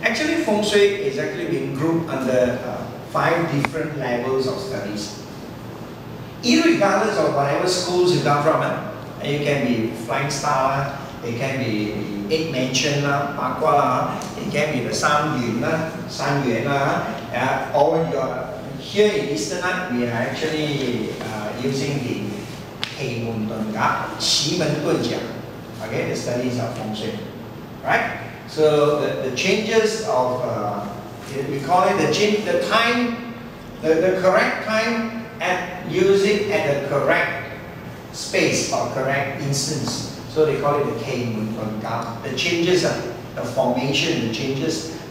Actually, Feng Shui is actually being grouped under 5 different levels of studies. Irregardless of whatever schools you come from, you can be Flying Star, it can be 8 Mansion, it can be the San Yuan, or here in Eastern, we are actually using the okay, the studies of Feng Shui, right? So the changes of, we call it the time, the correct time at using at the correct space or correct instance. So they call it the the changes of the formation,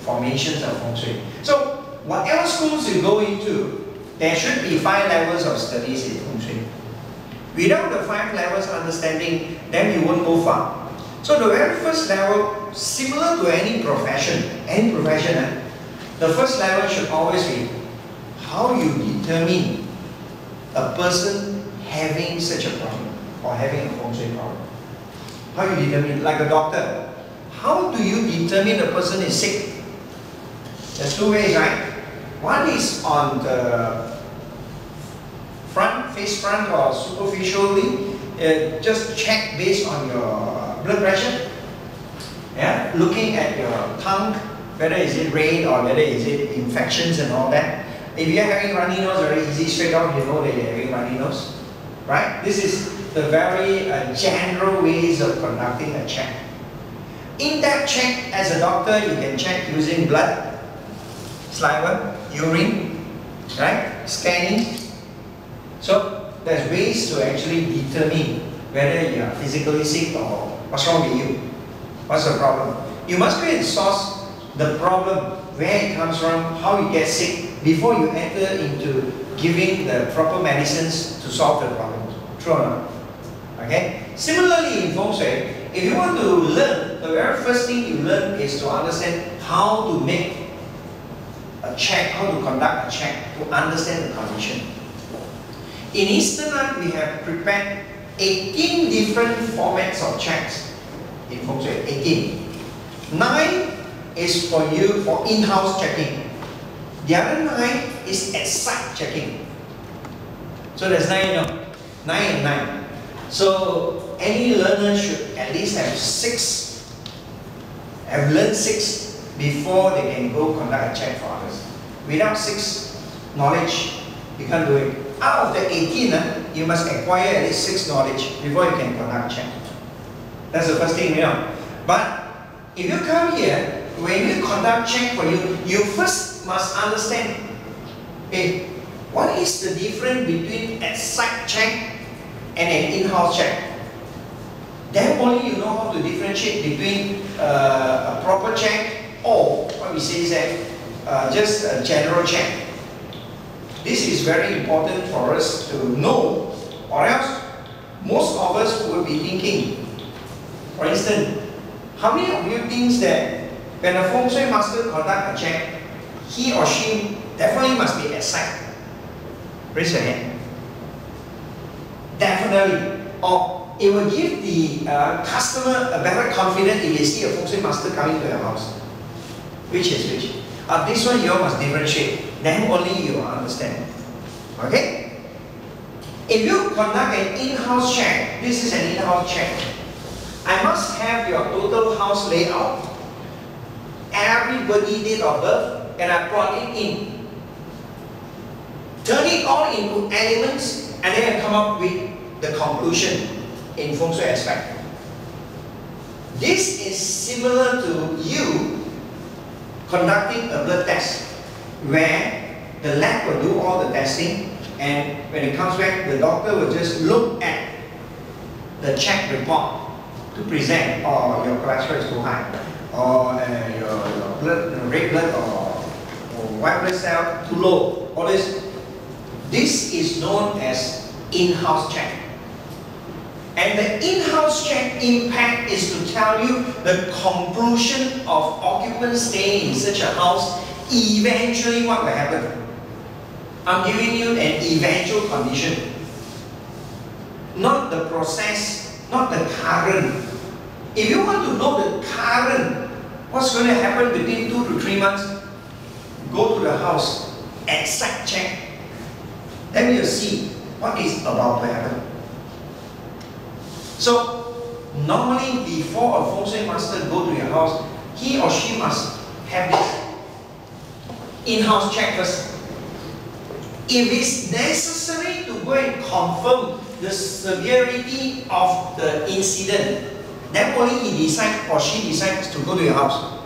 formations of Feng Shui. So whatever schools you go into, there should be 5 levels of studies in Feng Shui. Without the 5 levels understanding, then you won't go far. So the very first level, similar to any profession, the first level should always be how you determine a person having such a problem or having a Feng Shui problem. How you determine, like a doctor, how do you determine a person is sick? There's 2 ways, right? One is on the face front or superficially, just check based on your blood pressure. Yeah, looking at your tongue, whether is it red or whether is it infections and all that. If you're having runny nose, very easy, straight out you know that you're having runny nose, right? This is the very general ways of conducting a check. In that check, as a doctor, you can check using blood, saliva, urine, right? Scanning. So there's ways to actually determine whether you are physically sick or what's wrong with you. What's the problem? You must go and source the problem, where it comes from, how you get sick, before you enter into giving the proper medicines to solve the problem. True or not? Okay? Similarly in Feng Shui, if you want to learn, the very first thing you learn is to understand how to make a check, how to conduct a check, to understand the condition. In Eastern Art, we have prepared 18 different formats of checks in Feng Shui, 18. 9 is for you for in-house checking. The other 9 is at site checking. So there's 9, you know, 9 and 9. So any learner should at least have 6, have learned 6 before they can go conduct a check for others. Without 6 knowledge, you can't do it. Out of the 18, you must acquire at least 6 knowledge before you can conduct a check. That's the first thing, you know. But if you come here, when you conduct check for you, you first must understand, okay, what is the difference between a site check and an in-house check? Then only you know how to differentiate between a proper check or what we say is that just a general check. This is very important for us to know, or else most of us will be thinking, for instance, how many of you think that when a Feng Shui master conduct a check, he or she definitely must be at site? Raise your hand. Definitely. Or it will give the customer a better confidence if they see a Feng Shui master coming to your house. Which is which? This one you all must differentiate. Then only you will understand. Okay? If you conduct an in-house check, this is an in-house check. I must have your total house layout, everybody date of birth, and I plot it in. Turn it all into elements, and then I come up with the conclusion in Feng Shui aspect. This is similar to you conducting a blood test, where the lab will do all the testing, and when it comes back, the doctor will just look at the check report to present, or your cholesterol is too high, or your blood, red blood or white blood cell too low. All this. This is known as in-house check. And the in-house check impact is to tell you the conclusion of occupants staying in such a house, eventually what will happen. I'm giving you an eventual condition, not the process, not the current. If you want to know the current What's going to happen between 2 to 3 months? Go to the house and site check. Then you'll see what is about to happen. So, normally before a feng shui master go to your house, he or she must have this in-house check first. If it's necessary to go and confirm the severity of the incident, then only he decides or she decides to go to your house.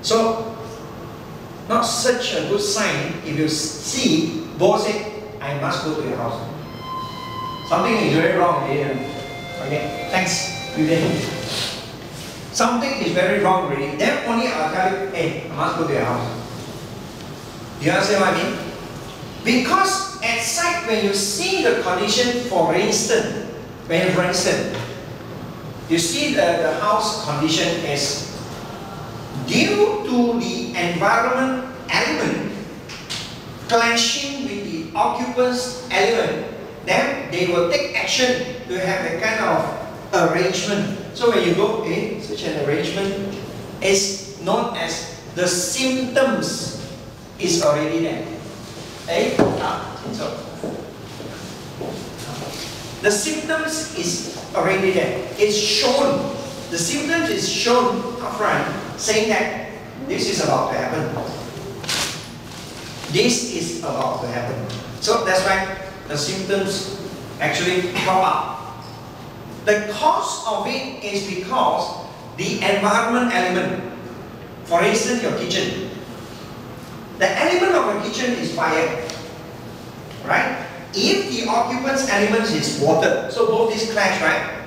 So, not such a good sign if you see boss say, I must go to your house. Something is very wrong here. Okay, thanks. Something is very wrong already. Then only I'll tell you, hey, I must go to your house. Do you understand what I mean? Because at site, when you see the condition, for instance, you see the house condition is due to the environment element clashing with the occupant's element, then they will take action to have a kind of arrangement. So when you go, such an arrangement is known as the symptoms is already there. So the symptoms is already there. It's shown. The symptoms is shown upfront, saying that this is about to happen. This is about to happen. So that's why the symptoms actually pop up. The cause of it is because the environment element, for instance, your kitchen. The element of your kitchen is fire, right? If the occupant's element is water, so both these clash, right?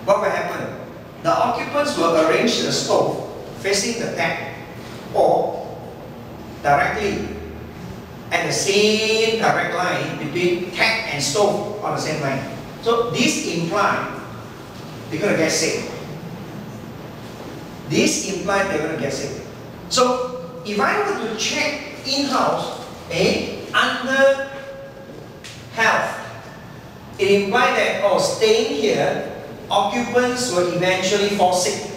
What will happen? The occupants will arrange the stove facing the tap or directly at the same direct line between tap and stove on the same line. So this implies they're going to get sick. This implies they're going to get sick. So if I were to check in-house under health, it implies that staying here, occupants will eventually fall sick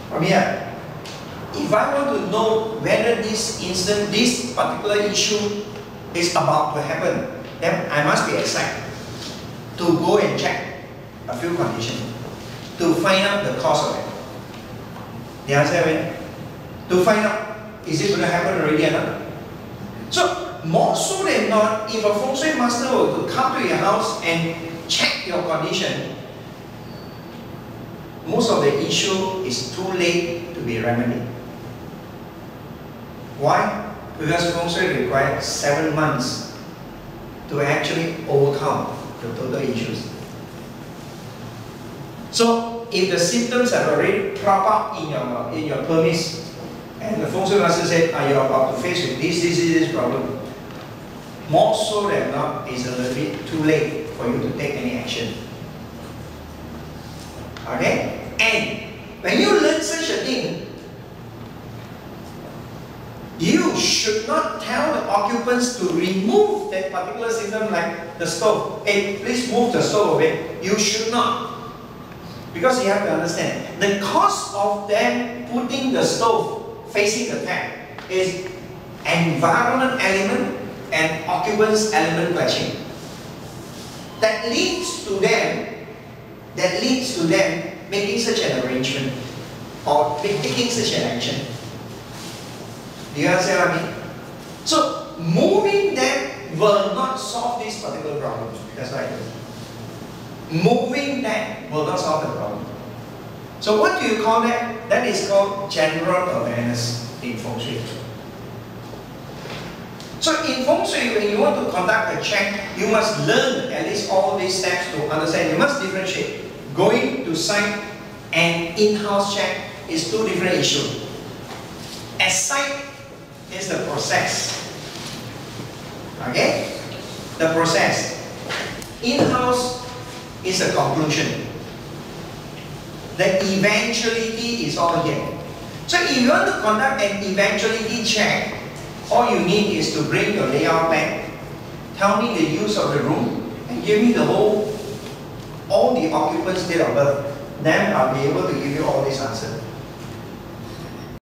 from here. If I want to know whether this incident, this particular issue is about to happen, then I must be excited to go and check a few conditions to find out the cause of it. Do you understand? To find out, is it going to happen already or not? So, more so than not, if a feng shui master were to come to your house and check your condition, most of the issue is too late to be remedied. Why? Because feng shui requires 7 months to actually overcome the total issues. So, if the symptoms have already cropped up in your premise, and the feng shui master said, you're about to face with this problem, more so than not, it's a little bit too late for you to take any action. Okay? And when you learn such a thing, you should not tell the occupants to remove that particular symptom like the stove. Hey, please move the stove away. You should not. Because you have to understand, the cause of them putting the stove facing the tap is environment element and occupants element clashing. That leads to them making such an arrangement or taking such an action. Do you understand what I mean? So, moving them will not solve this particular problem. That's right. Moving them will not solve the problem. So, what do you call that? That is called general awareness in feng shui. So, in feng shui, when you want to conduct a check, you must learn at least all these steps to understand. You must differentiate. Going to site and in-house check is two different issues. At site is the process. Okay? The process. In-house is a conclusion. The eventuality is all here. So if you want to conduct an eventuality check, all you need is to bring your layout back, tell me the use of the room, and give me the all the occupants' date of birth. Then I'll be able to give you all these answers.